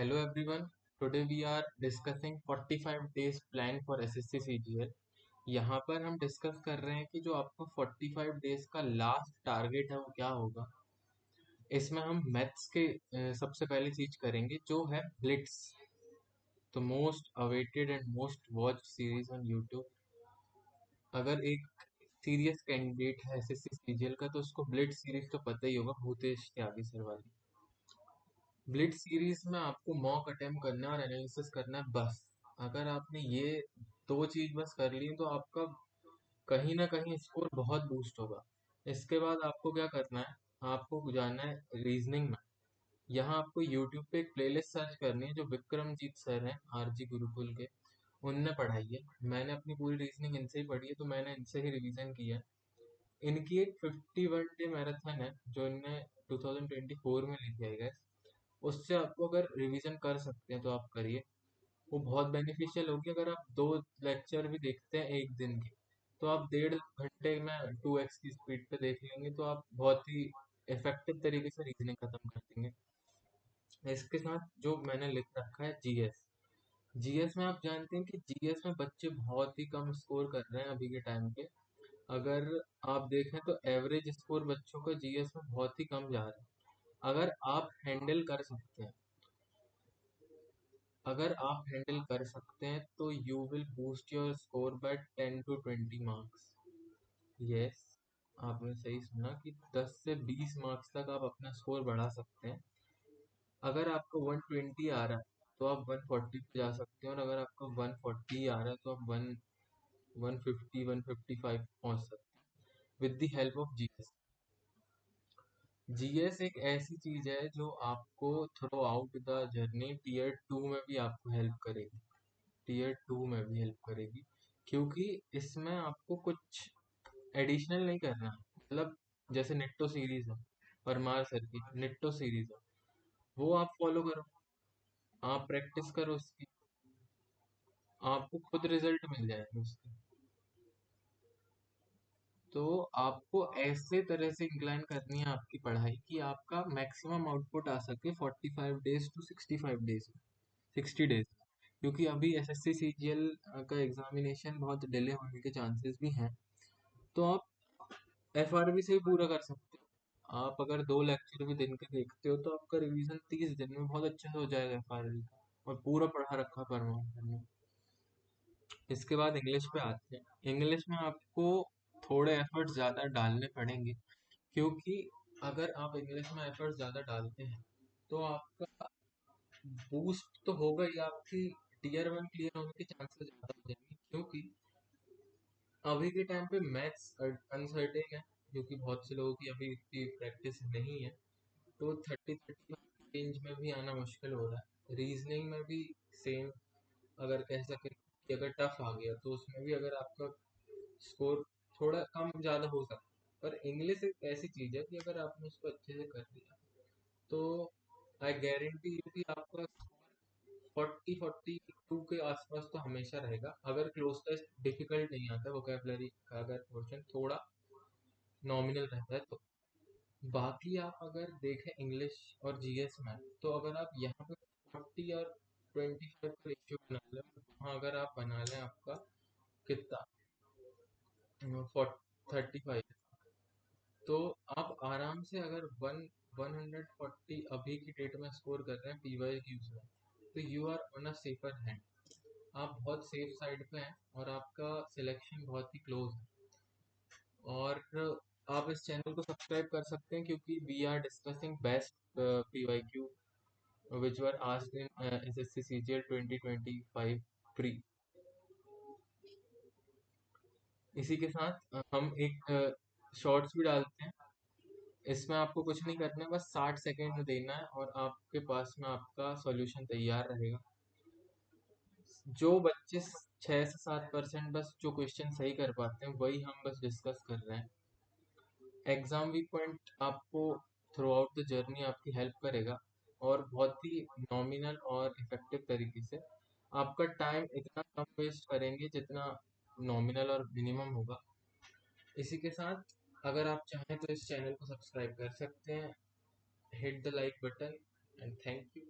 Hello everyone. Today we are discussing 45 days plan for SSC CGL. यहाँ पर हम discuss कर रहे हैं कि जो आपका 45 डेज का लास्ट टारगेट है वो क्या होगा। इसमें हम मैथ्स के सबसे पहली चीज करेंगे जो है ब्लिट्स, तो most awaited and most watch series on YouTube. अगर एक सीरियस कैंडिडेट है एसएससी सीजीएल का तो उसको ब्लिट्स सीरीज तो पता ही होगा, भूतेश त्यागी सर वाली। ब्लिट्स सीरीज में आपको मॉक अटेम्प्ट करना है और एनालिसिस करना है बस। अगर आपने ये दो चीज बस कर ली तो आपका कहीं ना कहीं स्कोर बहुत बूस्ट होगा। इसके बाद आपको क्या करना है, आपको जाना है रीजनिंग में। यहाँ आपको यूट्यूब पे एक प्लेलिस्ट सर्च करनी है जो विक्रमजीत सर हैं आरजी गुरुकुल के, उनने पढ़ाई है। मैंने अपनी पूरी रीजनिंग इनसे ही पढ़ी है तो मैंने इनसे ही रिवीजन किया है। इनकी एक 51 डे मैराथन है जो इनने 2024 में लिखी है guys। उससे आपको अगर रिवीजन कर सकते हैं तो आप करिए, वो बहुत बेनिफिशियल होगी। अगर आप दो लेक्चर भी देखते हैं एक दिन के तो आप 1.5 घंटे में 2x की स्पीड पे देख लेंगे तो आप बहुत ही इफेक्टिव तरीके से रीजनिंग खत्म कर देंगे। इसके साथ जो मैंने लिख रखा है जीएस, जीएस में आप जानते हैं कि जीएस में बच्चे बहुत ही कम स्कोर कर रहे हैं अभी के टाइम पे। अगर आप देखें तो एवरेज स्कोर बच्चों का जीएस में बहुत ही कम जा रहा है। अगर आप हैंडल कर सकते हैं, अगर आप हैंडल कर सकते हैं तो you will boost your score bye 10 to 20 marks. Yes, आपने सही सुना कि 10 से 20 मार्क्स तक आप अपना स्कोर बढ़ा सकते हैं। अगर आपको 120 आ रहा है तो आप 140 पे जा सकते हैं, और अगर आपको 140 आ रहा है तो आप 150 155 पहुंच सकते हैं with the help of GS. GS एक ऐसी चीज है जो आपको throughout the journey tier 2 में भी आपको हेल्प करेगी, टीयर 2 में भी हेल्प करेगी, क्योंकि इसमें आपको कुछ एडिशनल नहीं करना। मतलब जैसे निट्टो सीरीज है, परमार सर की निट्टो सीरीज है, वो आप फॉलो करो, आप प्रैक्टिस करो उसकी, आपको खुद रिजल्ट मिल जाएंगे उसके। तो आपको ऐसे तरह से इंक्लाइन करनी है आपकी पढ़ाई कि आपका मैक्सिमम आउटपुट आ सके 45 डेज टू 65 डेज में, 60 डेज में। क्योंकि अभी एसएससी सीजीएल का एग्जामिनेशन बहुत डिले होने के चांसेस भी हैं, तो आप एफआरबी से भी पूरा कर सकते हो। आप अगर दो लेक्चर भी दिन के देखते हो तो आपका रिवीजन 30 दिन में बहुत अच्छे से हो जाएगा एफआरबी का, और पूरा पढ़ा रखा परमानेंट में। इसके बाद इंग्लिश पे आते हैं। इंग्लिश में आपको थोड़े एफर्ट ज़्यादा डालने पड़ेंगे, क्योंकि अगर आप इंग्लिश में एफर्ट ज़्यादा डालते हैं तो आपका बूस्ट तो होगा ही, आपकी टीयर 1 क्लियर होने के चांसेस ज़्यादा हो जाएंगे। क्योंकि अभी के टाइम पे मैथ्स अनसर्टेन है, क्योंकि बहुत से लोगों की अभी इतनी प्रैक्टिस नहीं है, तो 30-35 रेंज में भी आना मुश्किल हो रहा है। रीजनिंग में भी सेम, अगर कह सके कि अगर टफ आ गया तो उसमें भी अगर आपका स्कोर थोड़ा कम ज़्यादा हो सकता है। पर इंग्लिश एक ऐसी चीज़ है कि अगर आपने उसको अच्छे से कर लिया तो आई गारंटी यू कि आपका 40-42 के आसपास तो हमेशा रहेगा, अगर क्लोज टेस्ट डिफिकल्ट नहीं आता, वोकेबलरी का अगर पोर्शन थोड़ा नॉमिनल रहता है तो। बाकी आप अगर देखें इंग्लिश और जीएस में, तो अगर आप यहाँ पे 40 और 25 का रेशियो बना लें, वहाँ अगर आप बना लें आपका कितना 35, तो आप आराम से अगर 140 अभी की डेट में स्कोर कर रहे हैं पीवाई क्यूज में, तो you are on a safer hand. आप बहुत सेफ साइड पे हैं और आपका सिलेक्शन बहुत ही क्लोज है। और आप इस चैनल को सब्सक्राइब कर सकते हैं क्योंकि we are discussing best PYQ which were asked in SSC CGL 2025 pre. इसी के साथ हम एक शॉर्ट्स भी डालते हैं। इसमें आपको कुछ नहीं करना है, बस 60 सेकेंड देना है और आपके पास में आपका सॉल्यूशन तैयार रहेगा। जो बच्चे 6 से 7% बस जो क्वेश्चन सही कर पाते हैं वही हम बस डिस्कस कर रहे हैं। एग्जाम वीक पॉइंट आपको थ्रू आउट द जर्नी आपकी हेल्प करेगा, और बहुत ही नॉमिनल और इफेक्टिव तरीके से आपका टाइम इतना कम वेस्ट करेंगे जितना नॉमिनल और मिनिमम होगा। इसी के साथ अगर आप चाहें तो इस चैनल को सब्सक्राइब कर सकते हैं, hit the like button, and thank you.